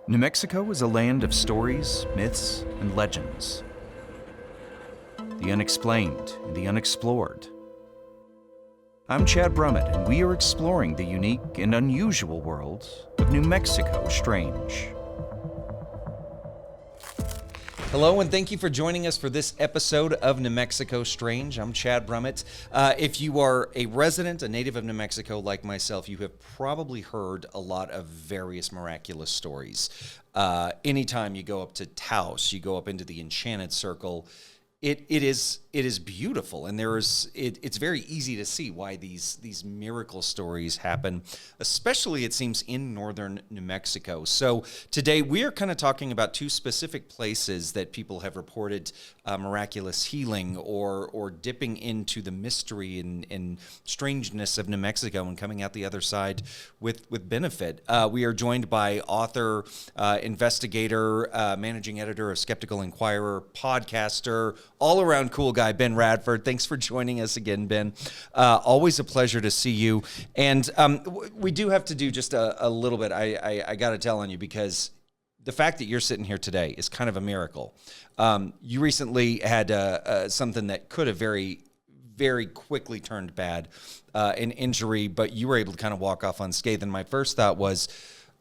New Mexico is a land of stories, myths, and legends. The unexplained and the unexplored. I'm Chad Brummett, and we are exploring the unique and unusual world of New Mexico Strange. Hello, and thank you for joining us for this episode of New Mexico Strange. I'm Chad Brummett. If you are a resident, a native of New Mexico like myself, you have probably heard a lot of various miraculous stories. Anytime you go up to Taos, you go up into the Enchanted Circle, it is beautiful, and it's very easy to see why these miracle stories happen, especially it seems in northern New Mexico. So today we are kind of talking about two specific places that people have reported miraculous healing or dipping into the mystery and strangeness of New Mexico and coming out the other side with benefit. We are joined by author, investigator, managing editor of Skeptical Inquirer, podcaster, all-around cool guy, Ben Radford. Thanks for joining us again, Ben. Always a pleasure to see you. And we do have to do just a little bit. I got to tell on you, because the fact that you're sitting here today is kind of a miracle. You recently had something that could have very, very quickly turned bad, an injury, but you were able to kind of walk off unscathed. And my first thought was,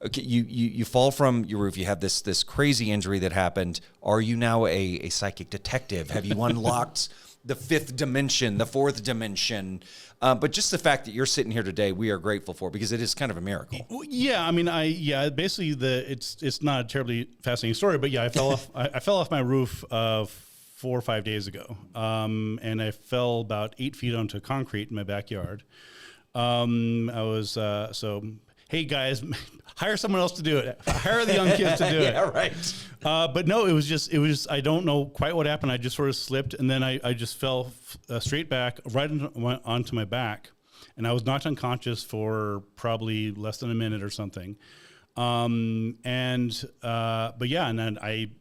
okay, you fall from your roof. You have this crazy injury that happened. Are you now a psychic detective? Have you unlocked the fifth dimension, the fourth dimension? But just the fact that you're sitting here today, we are grateful for, because it is kind of a miracle. Yeah, I mean, basically it's not a terribly fascinating story, but yeah, I fell off. I fell off my roof 4 or 5 days ago, and I fell about 8 feet onto concrete in my backyard. I was so. Hey guys, hire someone else to do it. Hire the young kids to do it. Yeah, right. But no, it was just, I don't know quite what happened. I just sort of slipped, and then I just fell straight back, right onto my back. And I was knocked unconscious for probably less than a minute or something. But yeah, and then I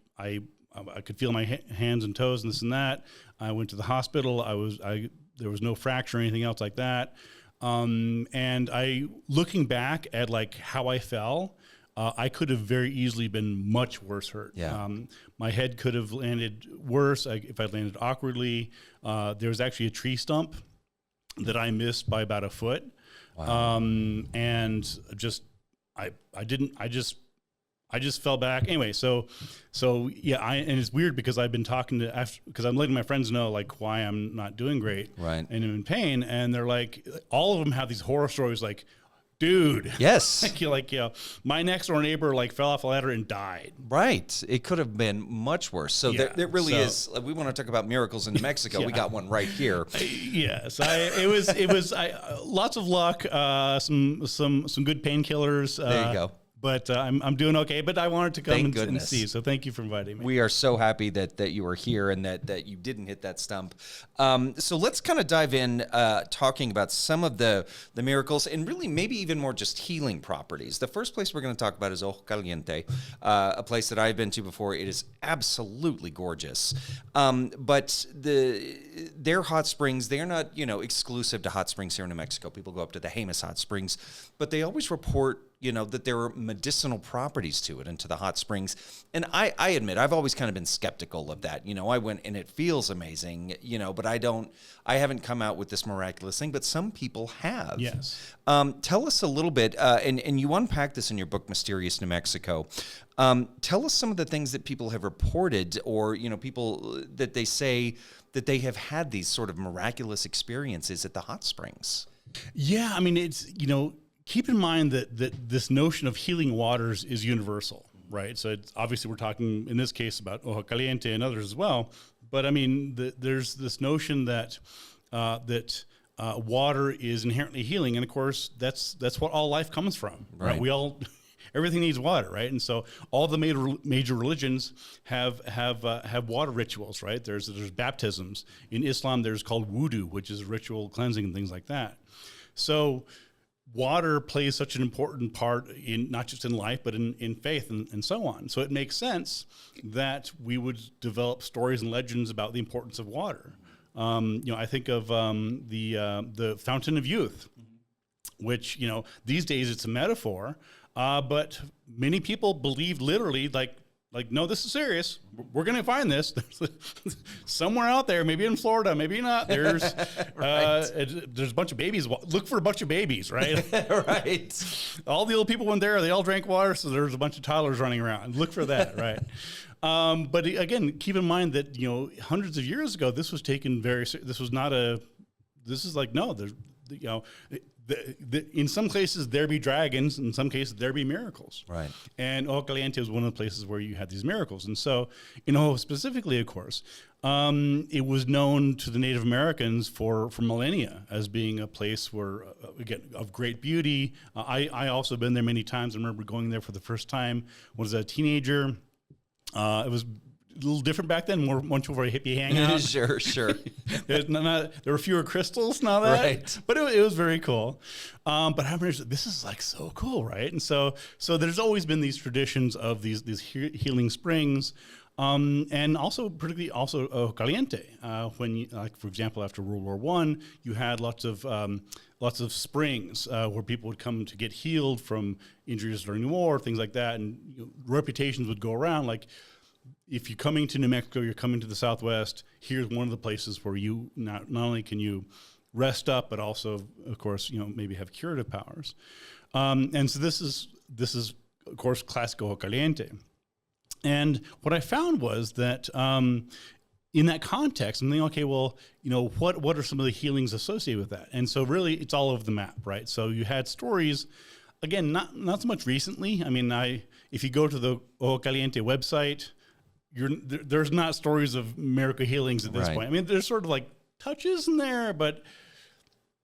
could feel my hands and toes and this and that. I went to the hospital. There was no fracture or anything else like that. And looking back at like how I fell, I could have very easily been much worse hurt. Yeah. My head could have landed worse if I'd landed awkwardly. There was actually a tree stump that I missed by about a foot. Wow. And I just fell back anyway. So yeah, and it's weird because I've been talking because I'm letting my friends know like why I'm not doing great, Right. and I'm in pain, and they're like, all of them have these horror stories like, dude, Yes. my next door neighbor like fell off a ladder and died. Right. It could have been much worse. So Yeah, there really so- is. We want to talk about miracles in New Mexico. Yeah. We got one right here. Yes, it was lots of luck, some good painkillers. There you go. But I'm doing okay. But I wanted to come Thank and goodness. see. So thank you for inviting me. We are so happy that you are here and that you didn't hit that stump. So let's kind of dive in talking about some of the miracles and really maybe even more just healing properties. The first place we're going to talk about is Ojo Caliente, a place that I've been to before. It is absolutely gorgeous. But their hot springs, they're not exclusive to hot springs here in New Mexico. People go up to the Jemez hot springs, but they always report that there are medicinal properties to it and to the hot springs. And I admit, I've always kind of been skeptical of that. I went and it feels amazing, but I haven't come out with this miraculous thing, but some people have. Yes. Tell us a little bit, and you unpack this in your book, Mysterious New Mexico. Tell us some of the things that people have reported or, people that they say that they have had these sort of miraculous experiences at the hot springs. Yeah, I mean, it's, keep in mind that this notion of healing waters is universal, right? So obviously we're talking in this case about Ojo Caliente and others as well. But I mean, there's this notion that water is inherently healing, and of course that's what all life comes from, right? Everything needs water, right? And so all the major religions have water rituals, right? There's baptisms. In Islam, there's called wudu, which is ritual cleansing and things like that. So water plays such an important part in not just in life, but in faith and so on. So it makes sense that we would develop stories and legends about the importance of water. I think of the Fountain of Youth, which, these days it's a metaphor, but many people believe literally like, no, this is serious. We're going to find this somewhere out there, maybe in Florida, maybe not. There's there's a bunch of babies. Look for a bunch of babies, right? Right. All the little people went there. They all drank water, so there's a bunch of toddlers running around. Look for that, right? But again, keep in mind that hundreds of years ago, this was taken very. This was not a. This is like no. There's in some cases there be dragons, in some cases there be miracles. Right. And Ojo Caliente was one of the places where you had these miracles. And so, specifically, of course, it was known to the Native Americans for millennia as being a place where, again, of great beauty. I also been there many times. I remember going there for the first time when I was a teenager. It was a little different back then, much more hippie hangout. Sure. There were fewer crystals now that, right? But it was very cool. But I remember this is like so cool, right? And so there's always been these traditions of these healing springs, and also particularly Ojo Caliente. When like for example, after World War I, you had lots of springs where people would come to get healed from injuries during the war, things like that, and reputations would go around like, if you're coming to New Mexico, you're coming to the Southwest, here's one of the places where you not only can you rest up, but also, of course, maybe have curative powers. And so this is, of course, classic Ojo Caliente. And what I found was that in that context, I'm thinking, okay, well, what are some of the healings associated with that? And so really, it's all over the map, right? So you had stories, again, not so much recently. I mean, if you go to the Ojo Caliente website, there's not stories of miracle healings at this point. I mean, there's sort of like touches in there, but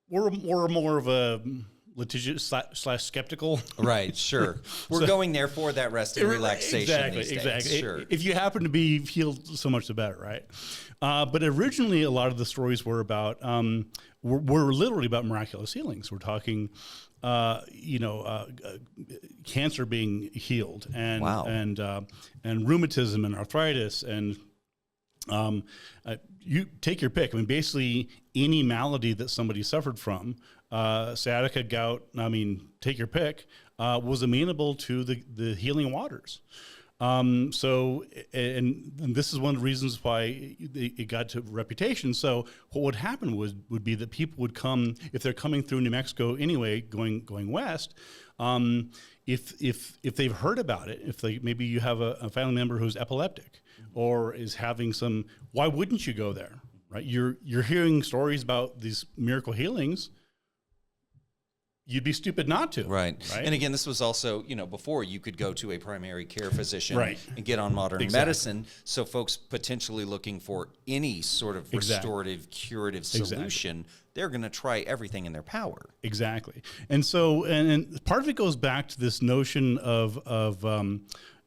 we're more of a litigious / skeptical. Right, sure. We're going there for that rest and relaxation. Exactly. Sure. If you happen to be healed, so much the better, right? But originally, a lot of the stories were about, were literally about miraculous healings. We're talking, cancer being healed, and and rheumatism and arthritis, and you take your pick. I mean, basically any malady that somebody suffered from, sciatica, gout. I mean, take your pick. Was amenable to the healing waters. So, and this is one of the reasons why it got to reputation. So what would happen would be that people would come, if they're coming through New Mexico anyway, going west, if they've heard about it, maybe you have a family member who's epileptic or is having why wouldn't you go there, right? You're hearing stories about these miracle healings. You'd be stupid not to. Right. And again, this was also, before you could go to a primary care physician and get on modern medicine. So folks potentially looking for any sort of restorative, curative solution, they're going to try everything in their power. Exactly. And so, and part of it goes back to this notion of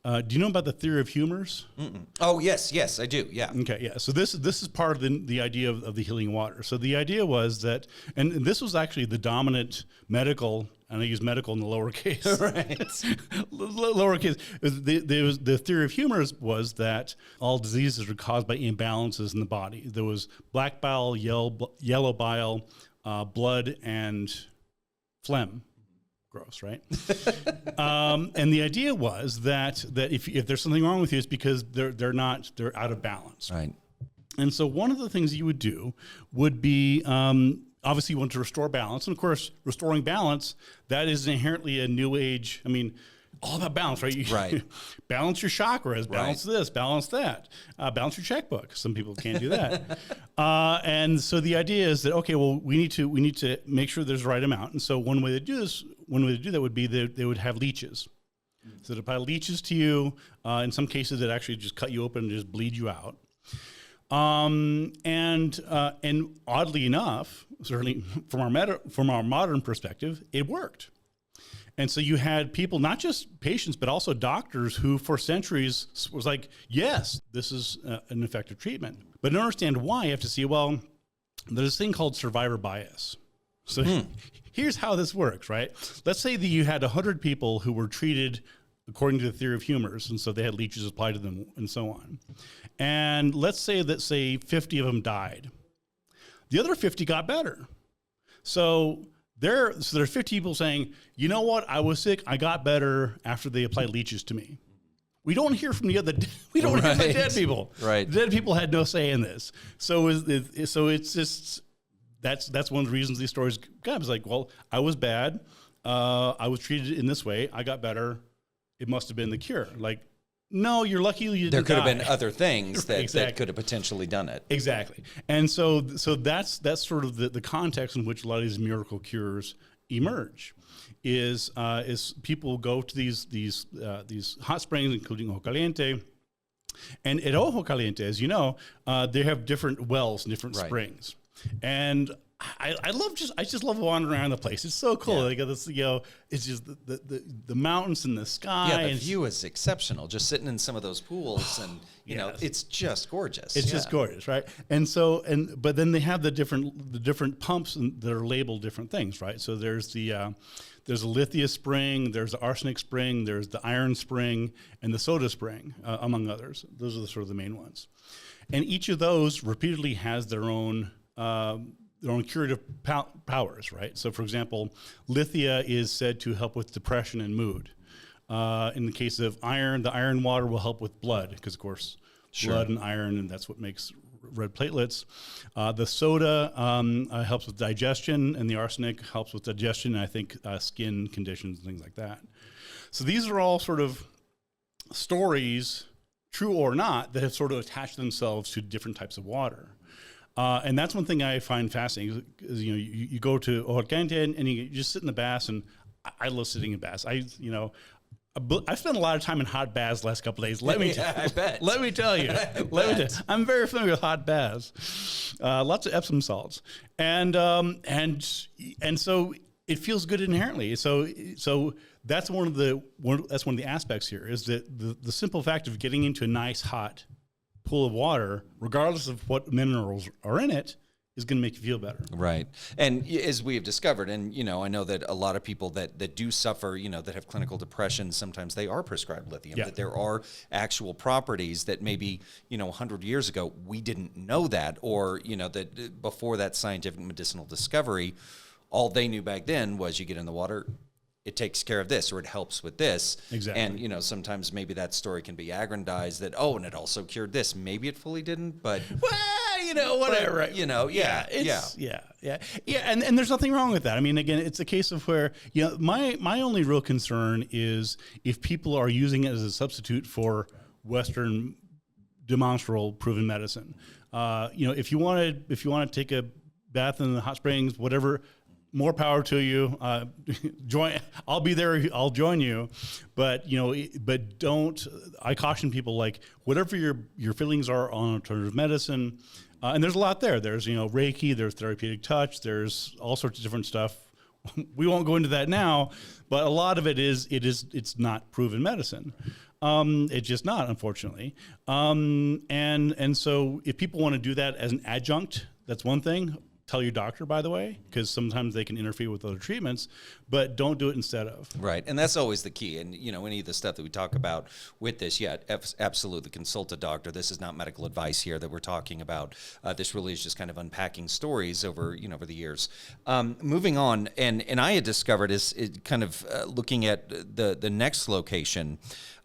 do you know about the theory of humors? Mm-mm. Oh, yes, I do. Yeah. Okay, yeah. So this is part of the idea of the healing water. So the idea was that, and this was actually the dominant medical, and I use medical in the lowercase. Right. Lowercase. The theory of humors was that all diseases are caused by imbalances in the body. There was black bile, yellow bile, blood, and phlegm. Gross, right? And the idea was that if there's something wrong with you, it's because they're out of balance. Right. And so one of the things you would do would be obviously you want to restore balance, and of course, restoring balance, that is inherently a new age. I mean, all about balance, right? Right. Balance your chakras, balance this, balance that, balance your checkbook. Some people can't do that. And so the idea is that, okay, well, we need to make sure there's the right amount. And so one way to do that would be they would have leeches. So they'd apply leeches to you. In some cases, they'd actually just cut you open and just bleed you out. And oddly enough, certainly from our modern perspective, it worked. And so you had people, not just patients, but also doctors who for centuries was like, yes, this is an effective treatment. But to understand why, you have to see, well, there's this thing called survivor bias. So here's how this works, right? Let's say that you had 100 people who were treated according to the theory of humors, and so they had leeches applied to them and so on. And let's say that 50 of them died. The other 50 got better. So there's 50 people saying, you know what, I was sick, I got better after they applied leeches to me. We don't hear from the other. We don't hear from the dead people. Right. The dead people had no say in this. So it's just that's one of the reasons these stories come. It's like, well, I was bad. I was treated in this way. I got better. It must have been the cure. Like, no, you're lucky you didn't There could have die. been other things that, Exactly. that could have potentially done it. Exactly. And so that's sort of the context in which a lot of these miracle cures emerge. Is people go to these hot springs, including Ojo Caliente, and at Ojo Caliente, as you know, they have different wells and different springs, and I just love wandering around the place. It's so cool. Yeah. They got this, it's just the mountains and the sky. Yeah, the and view is exceptional. Just sitting in some of those pools, and you know, it's just gorgeous. It's just gorgeous, right? And so, but then they have the different pumps that are labeled different things, right? So there's a Lithia spring, there's the arsenic spring, there's the iron spring, and the soda spring, among others. Those are the sort of the main ones. And each of those repeatedly has their own curative powers, right? So, for example, Lithia is said to help with depression and mood. In the case of iron, the iron water will help with blood, because, of course, blood and iron, and that's what makes red platelets. The soda helps with digestion, and the arsenic helps with digestion, and I think skin conditions and things like that. So these are all sort of stories, true or not, that have sort of attached themselves to different types of water. And that's one thing I find fascinating is, you go to Ojo Caliente and you just sit in the baths, and I love sitting in baths. I've spent a lot of time in hot baths the last couple of days. Let me tell you. I'm very familiar with hot baths. Lots of Epsom salts. And so it feels good inherently. So that's one of the aspects here, is that the simple fact of getting into a nice hot pool of water, regardless of what minerals are in it, is going to make you feel better. Right. And as we have discovered, and, I know that a lot of people that do suffer, that have clinical depression, sometimes they are prescribed lithium, that there are actual properties that maybe, 100 years ago, we didn't know that, or, that before that scientific medicinal discovery, all they knew back then was you get in the water, it takes care of this, or it helps with this. Exactly. And, sometimes maybe that story can be aggrandized that, and it also cured this. Maybe it fully didn't, but... Well, whatever, right? And there's nothing wrong with that. I mean, again, it's a case of where, my only real concern is if people are using it as a substitute for Western demonstrable proven medicine. If you want to take a bath in the hot springs, whatever, more power to you. Join. I'll be there. I'll join you. But but don't. I caution people, like, whatever your feelings are on alternative medicine, and there's a lot there. There's Reiki. There's therapeutic touch. There's all sorts of different stuff. We won't go into that now, but a lot of it's not proven medicine. It's just not, unfortunately. And so if people want to do that as an adjunct, that's one thing. Tell your doctor, by the way, because sometimes they can interfere with other treatments, but don't do it instead of. Right, and that's always the key. And, any of the stuff that we talk about with this, absolutely consult a doctor. This is not medical advice here that we're talking about. This really is just kind of unpacking stories over, over the years. Moving on, and I had discovered is kind of looking at the next location.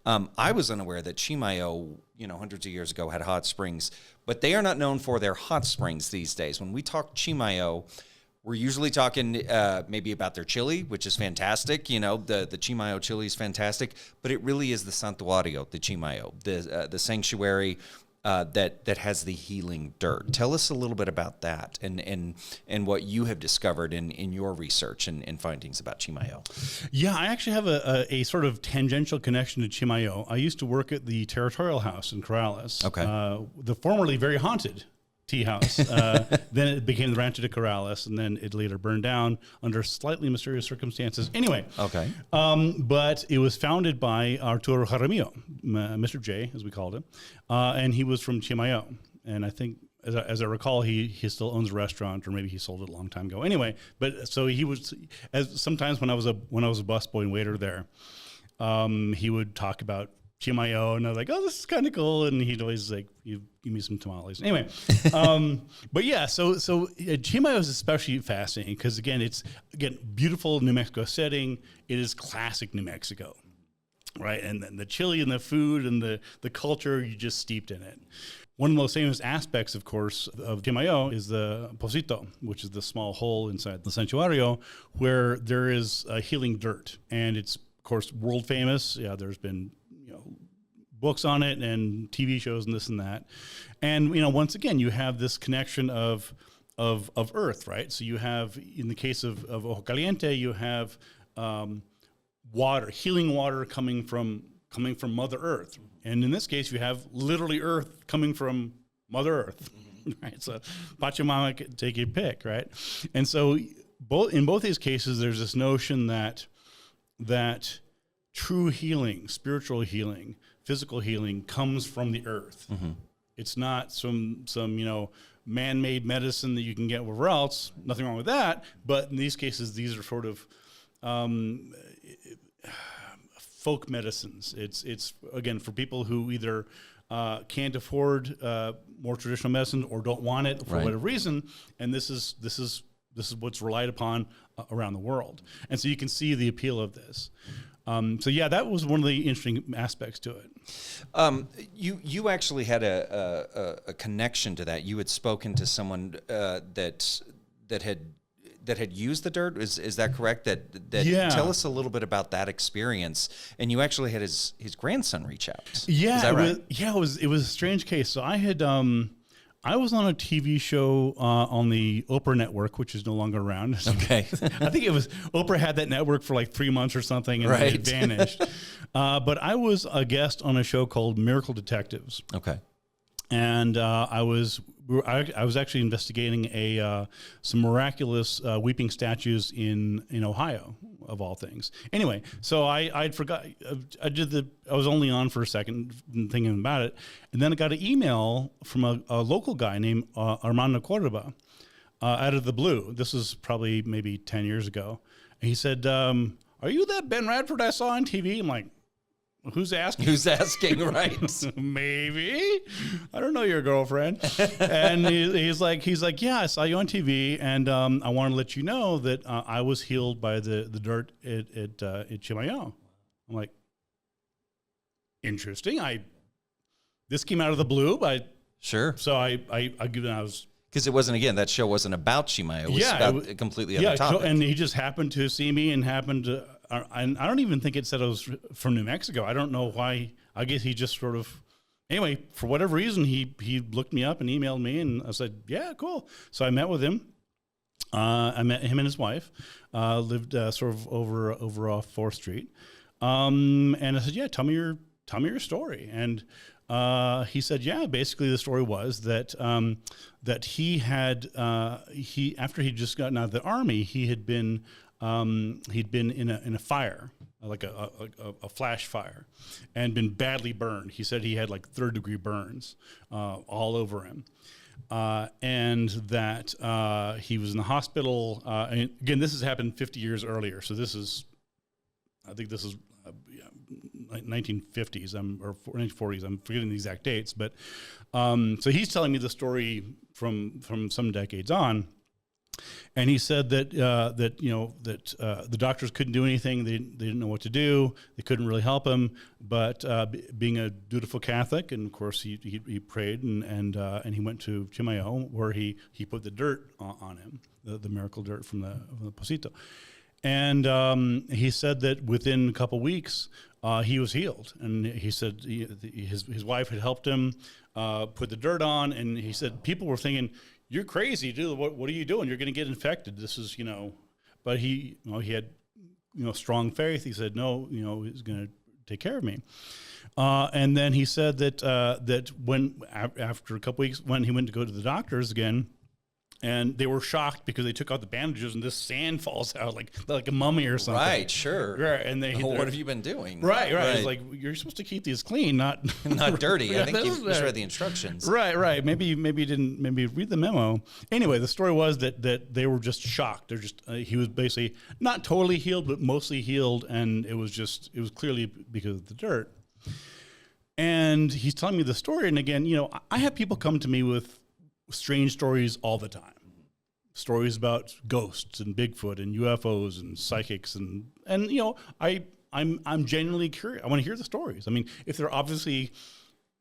I was unaware that Chimayo, hundreds of years ago had hot springs, but they are not known for their hot springs these days. When we talk Chimayo, we're usually talking maybe about their chili, which is fantastic. The Chimayo chili is fantastic, but it really is the Santuario, the Chimayo, the sanctuary that has the healing dirt. Tell us a little bit about that and what you have discovered in your research and findings about Chimayo. Yeah, I actually have a sort of tangential connection to Chimayo. I used to work at the Territorial House in Corrales. Okay. The formerly very haunted tea house. Then it became the Rancho de Corrales, and then it later burned down under slightly mysterious circumstances. Anyway. Okay. But it was founded by Arturo Jaramillo, Mr. J, as we called him, and he was from Chimayo. And I think, as I recall, he still owns a restaurant, or maybe he sold it a long time ago. Anyway, but so he was, sometimes when I was a busboy and waiter there, he would talk about Chimayo, and I was like, oh, this is kind of cool. And he'd always like, you give me some tamales. Anyway, but yeah, so Chimayo is especially fascinating because again, it's beautiful New Mexico setting. It is classic New Mexico, right? And then the chili and the food and the culture, you just steeped in it. One of the most famous aspects, of course, of Chimayo is the Pocito, which is the small hole inside the santuario where there is healing dirt, and it's of course world famous. Yeah, there's been books on it and TV shows and this and that. And, once again, you have this connection of earth, right? So you have, in the case of Ojo Caliente, you have water, healing water coming from Mother Earth. And in this case, you have literally earth coming from Mother Earth, right? So Pachamama, take your pick, right? And so in both these cases, there's this notion that true healing, spiritual healing, physical healing comes from the earth. Mm-hmm. It's not some man-made medicine that you can get wherever else. Nothing wrong with that. But in these cases, these are sort of folk medicines. It's again for people who either can't afford more traditional medicine or don't want it for whatever reason. And this is what's relied upon around the world. And so you can see the appeal of this. So yeah, that was one of the interesting aspects to it. You actually had a connection to that. You had spoken to someone that had used the dirt. Is that correct? Yeah. Tell us a little bit about that experience. And you actually had his grandson reach out. Yeah, is that right? It was a strange case. So I was on a TV show on the Oprah network, which is no longer around. Okay. I think Oprah had that network for like 3 months or something, and it vanished. But I was a guest on a show called Miracle Detectives. Okay. And I was actually investigating some miraculous weeping statues in Ohio, of all things. Anyway, so I forgot. I was only on for a second thinking about it, and then I got an email from a local guy named Armando Cordoba out of the blue. This was probably maybe 10 years ago. And he said, "Are you that Ben Radford I saw on TV?" I'm like, who's asking? Who's asking, right? Maybe. I don't know your girlfriend. And he's like, yeah, I saw you on TV, and I want to let you know that I was healed by the dirt at Chimayo. I'm like, interesting. This came out of the blue, sure. So I was. Because it wasn't, again, that show wasn't about Chimayo. It was about completely other topic. And he just happened to see me and happened to. I don't even think it said I was from New Mexico. I don't know why. I guess he just sort of, anyway, for whatever reason, he looked me up and emailed me, and I said, yeah, cool. So I met with him. I met him and his wife, lived sort of over off 4th Street. And I said, yeah, tell me your story. And he said, yeah, basically the story was that he had, after he'd just gotten out of the Army, he'd been in a fire, like a flash fire, and been badly burned. He said he had like 3rd-degree burns all over him, and that he was in the hospital. And again, this has happened 50 years earlier, so I think this is 1950s or 1940s. I'm forgetting the exact dates, but so he's telling me the story from some decades on. And he said that the doctors couldn't do anything. They didn't know what to do. They couldn't really help him. But being a dutiful Catholic, and of course he prayed and he went to Chimayo, where he put the dirt on him, the miracle dirt from the Pocito. And he said that within a couple weeks he was healed. And he said his wife had helped him put the dirt on. And he said people were thinking, "You're crazy, dude. What are you doing? You're going to get infected." This is, but he had, strong faith. He said, no, he's going to take care of me. And then he said that when, after a couple weeks, when he went to go to the doctors again, and they were shocked because they took out the bandages and this sand falls out like a mummy or something. Right, sure. Right, and what have you been doing? Right. It's like, you're supposed to keep these clean, not dirty. I think you misread the instructions. Right. Maybe you didn't read the memo. Anyway, the story was that they were just shocked. They're just he was basically not totally healed, but mostly healed, and it was clearly because of the dirt. And he's telling me the story. And again, I have people come to me with strange stories all the time. Stories about ghosts and Bigfoot and UFOs and psychics. And I'm genuinely curious. I want to hear the stories. I mean, if they're obviously,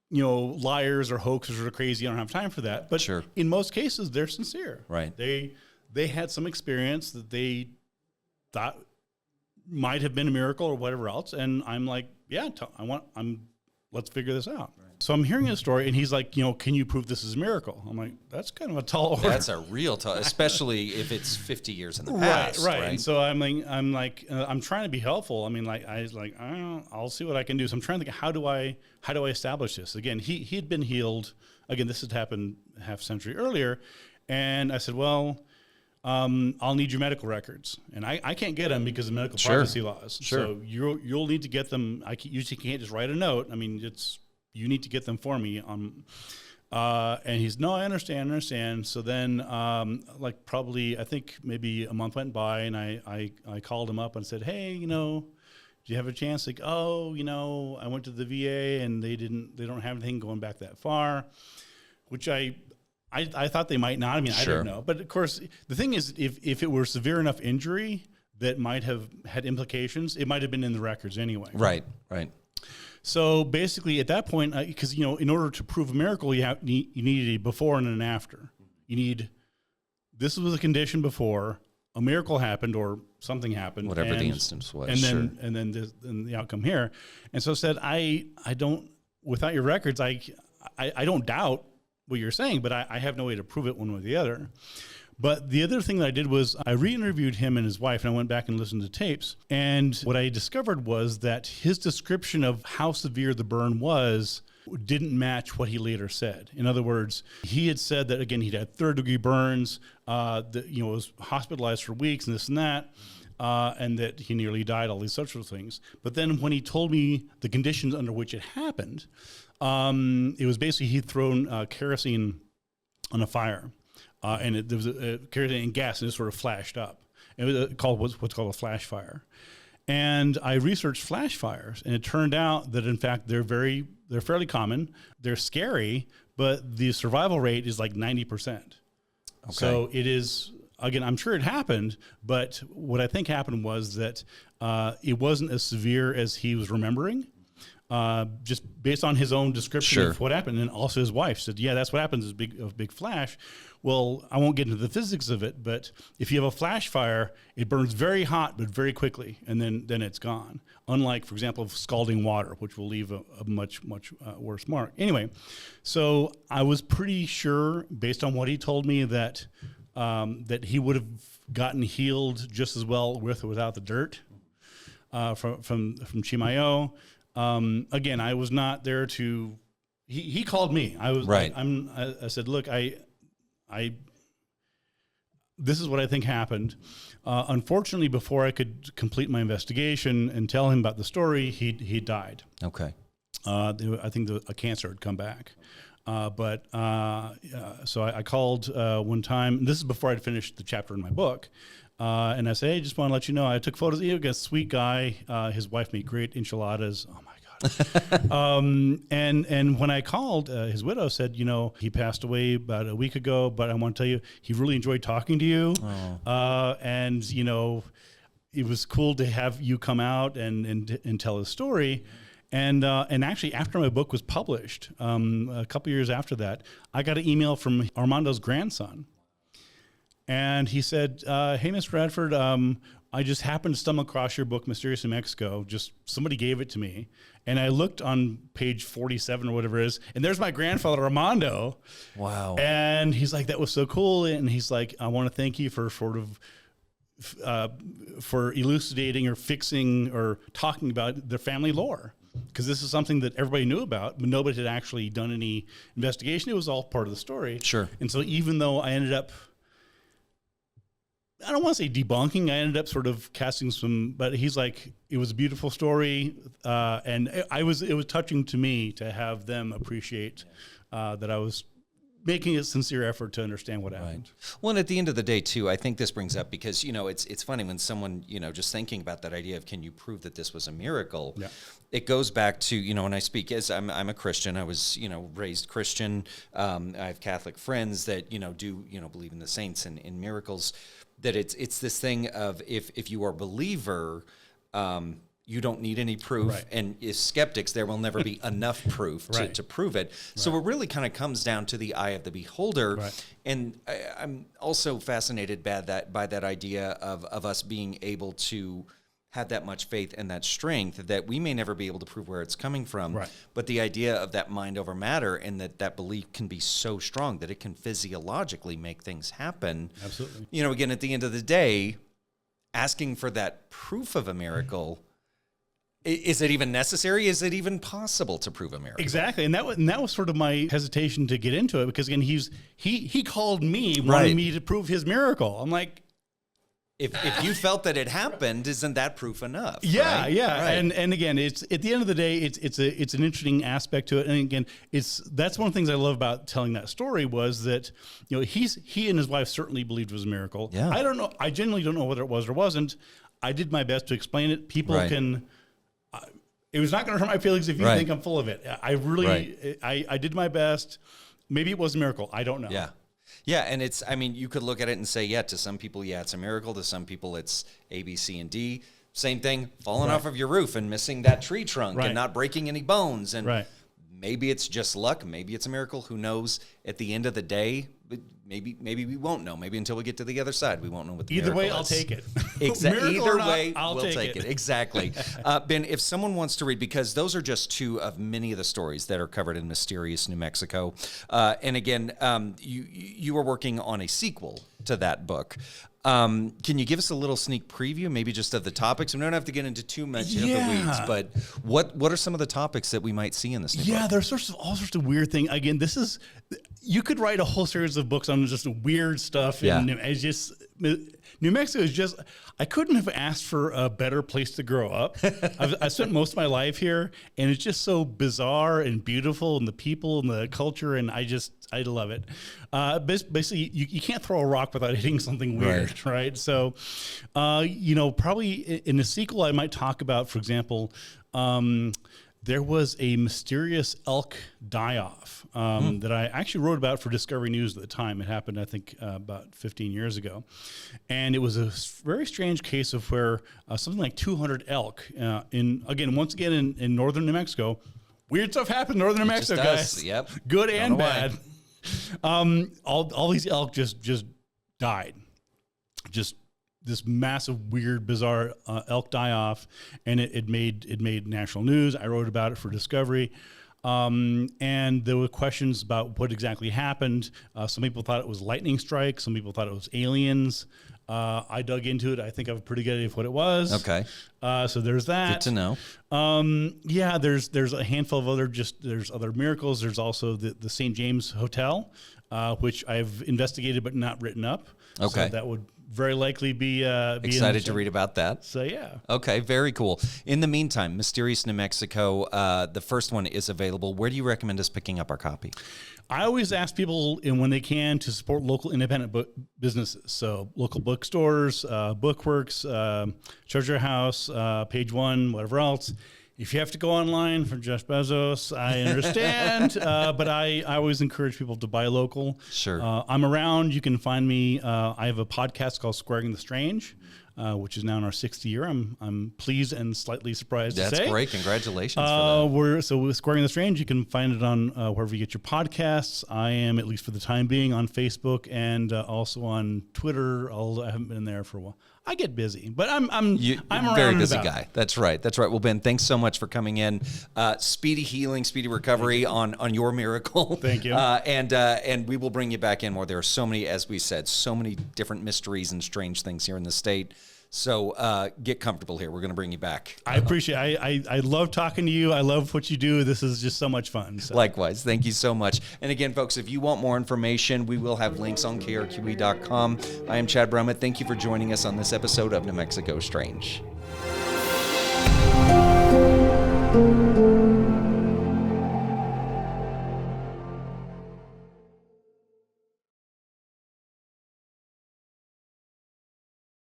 liars or hoaxers or crazy, I don't have time for that. But sure. In most cases, they're sincere. Right. They had some experience that they thought might have been a miracle or whatever else. And I'm like, yeah, let's figure this out. Right. So I'm hearing his story, and he's like, can you prove this is a miracle? I'm like, that's kind of a tall order. That's a real tall, especially if it's 50 years in the past. Right. And so I'm trying to be helpful. I mean, I'll see what I can do. So I'm trying to think, how do I establish this? Again, he had been healed. Again, this had happened half a century earlier. And I said, well, I'll need your medical records, and I can't get them because of medical privacy laws. Sure. So you'll need to get them. Usually can't just write a note. I mean, you need to get them for me. And he's, no, I understand. So then, probably I think maybe a month went by, and I called him up and said, hey, do you have a chance? Like, I went to the VA and they don't have anything going back that far, which I thought they might not. I mean, I didn't know. But of course, the thing is, if it were severe enough injury that might have had implications, it might have been in the records anyway. Right. So basically, at that point, because in order to prove a miracle, you need a before and an after. You need, this was a condition before, a miracle happened or something happened, whatever the instance was, and then the outcome here. And so I said, I don't, without your records, I don't doubt what you're saying, but I have no way to prove it one way or the other. But the other thing that I did was I re-interviewed him and his wife, and I went back and listened to tapes. And what I discovered was that his description of how severe the burn was didn't match what he later said. In other words, he had said that, again, he'd had third-degree burns, was hospitalized for weeks and this and that, and that he nearly died, all these sorts of things. But then when he told me the conditions under which it happened, it was basically he'd thrown kerosene on a fire. And there was a kerosene and gas, and it sort of flashed up. It was what's called a flash fire. And I researched flash fires, and it turned out that in fact they're fairly common. They're scary, but the survival rate is like 90%. Okay. So it is, again, I'm sure it happened, but what I think happened was that it wasn't as severe as he was remembering. Just based on his own description of what happened, and also his wife said, "Yeah, that's what happens is a big flash." Well, I won't get into the physics of it, but if you have a flash fire, it burns very hot but very quickly, and then it's gone. Unlike, for example, scalding water, which will leave a much worse mark. Anyway, so I was pretty sure, based on what he told me, that he would have gotten healed just as well with or without the dirt from Chimayo. Again, I was not there to. He called me. I was right. I said, look, this is what I think happened. Unfortunately, before I could complete my investigation and tell him about the story, he died. Okay. I think a cancer had come back. So I called one time. This is before I'd finished the chapter in my book. And I said, hey, just want to let you know, I took photos. He was a sweet guy. His wife made great enchiladas. Oh, my God. And when I called, his widow said, he passed away about a week ago, but I want to tell you, he really enjoyed talking to you. And it was cool to have you come out and tell his story. And actually, after my book was published, a couple years after that, I got an email from Armando's grandson. And he said, hey, Mr. Radford, I just happened to stumble across your book, Mysterious in Mexico. Just somebody gave it to me. And I looked on page 47 or whatever it is, and there's my grandfather, Armando. Wow. And he's like, that was so cool. And he's like, I want to thank you for sort of for elucidating or fixing or talking about their family lore. Because this is something that everybody knew about, but nobody had actually done any investigation. It was all part of the story. Sure. And so even though I ended up, I don't want to say debunking, I ended up sort of casting some, but he's like, it was a beautiful story. And it was touching to me to have them appreciate that I was, making a sincere effort to understand what happened. Well, and at the end of the day, too, I think this brings up because, it's funny when someone, just thinking about that idea of can you prove that this was a miracle? Yeah. It goes back to, when I speak as I'm a Christian, I was, raised Christian. I have Catholic friends that, do, believe in the saints and in miracles, that it's this thing of if you are a believer, you don't need any proof. Right. And as skeptics, there will never be enough proof Right. to prove it. So it really kind of comes down to the eye of the beholder. Right. And I'm also fascinated by that idea of us being able to have that much faith and that strength that we may never be able to prove where it's coming from. Right. But the idea of that mind over matter and that belief can be so strong that it can physiologically make things happen. Absolutely. Again, at the end of the day, asking for that proof of a miracle, is it even necessary? Is it even possible to prove a miracle? Exactly, and that was sort of my hesitation to get into it because again, he called me wanting Right. me to prove his miracle. I'm like, If you felt that it happened, isn't that proof enough? yeah, right? yeah, Right. and again, it's at the end of the day, it's an interesting aspect to it, and again, that's one of the things I love about telling that story was that he and his wife certainly believed it was a miracle. Yeah. I don't know, I genuinely don't know whether it was or wasn't. I did my best to explain it. People Right. can. It was not going to hurt my feelings if you Right. think I'm full of it. I really, I did my best. Maybe it was a miracle. I don't know. Yeah. Yeah, and you could look at it and say, to some people, it's a miracle. To some people, it's A, B, C, and D. Same thing, falling off of your roof and missing that tree trunk Right. and not breaking any bones. And Right. maybe it's just luck. Maybe it's a miracle. Who knows? At the end of the day, maybe we won't know. Maybe until we get to the other side, we won't know what the Either way, miracle I'll is. take it. Exactly. Miracle or Either not, way, I'll we'll take take it. it. Exactly. Ben, if someone wants to read, because those are just two of many of the stories that are covered in Mysterious New Mexico. And again, you are working on a sequel to that book. Can you give us a little sneak preview, maybe just of the topics? We don't have to get into too much of the weeds, but what are some of the topics that we might see in this new book? There's all sorts of weird things. Again, you could write a whole series of books on just weird stuff. Yeah. And it's just New Mexico is just. I couldn't have asked for a better place to grow up. I spent most of my life here, and it's just so bizarre and beautiful, and the people and the culture, and I love it. Basically, you can't throw a rock without hitting something weird, right? So, probably in the sequel, I might talk about, for example, there was a mysterious elk die-off that I actually wrote about for Discovery News at the time. It happened, I think, about 15 years ago. And it was a very strange case of where something like 200 elk, in northern New Mexico. Weird stuff happened in northern New Mexico, guys. Yep. Good Don't and know why. bad. All these elk just died. Just this massive, weird, bizarre elk die-off, and it made national news. I wrote about it for Discovery, and there were questions about what exactly happened. Some people thought it was lightning strike. Some people thought it was aliens. I dug into it. I think I have a pretty good idea of what it was. Okay. So there's that. Good to know. There's a handful of there's other miracles. There's also the St. James Hotel, which I've investigated but not written up. Okay. So that would very likely be Excited to read about that. So yeah. Okay, very cool. In the meantime, Mysterious New Mexico, the first one is available. Where do you recommend us picking up our copy? I always ask people, when they can, to support local independent businesses. So local bookstores, Bookworks, Treasure House, Page One, whatever else. If you have to go online for Jeff Bezos, I understand, but I always encourage people to buy local. Sure. I'm around. You can find me. I have a podcast called Squaring the Strange, which is now in our 6th year. I'm pleased and slightly surprised to say. That's great. Congratulations for that. With Squaring the Strange, you can find it on wherever you get your podcasts. I am, at least for the time being, on Facebook and also on Twitter, although I haven't been there for a while. I get busy, but I'm around. Very busy guy. That's right. Well, Ben, thanks so much for coming in. Speedy healing, speedy recovery on your miracle. Thank you. And we will bring you back in more. There are so many, as we said, so many different mysteries and strange things here in the state. So get comfortable here. We're going to bring you back. I appreciate it. I love talking to you. I love what you do. This is just so much fun. So. Likewise. Thank you so much. And again, folks, if you want more information, we will have links on KRQE.com. I am Chad Brummett. Thank you for joining us on this episode of New Mexico Strange.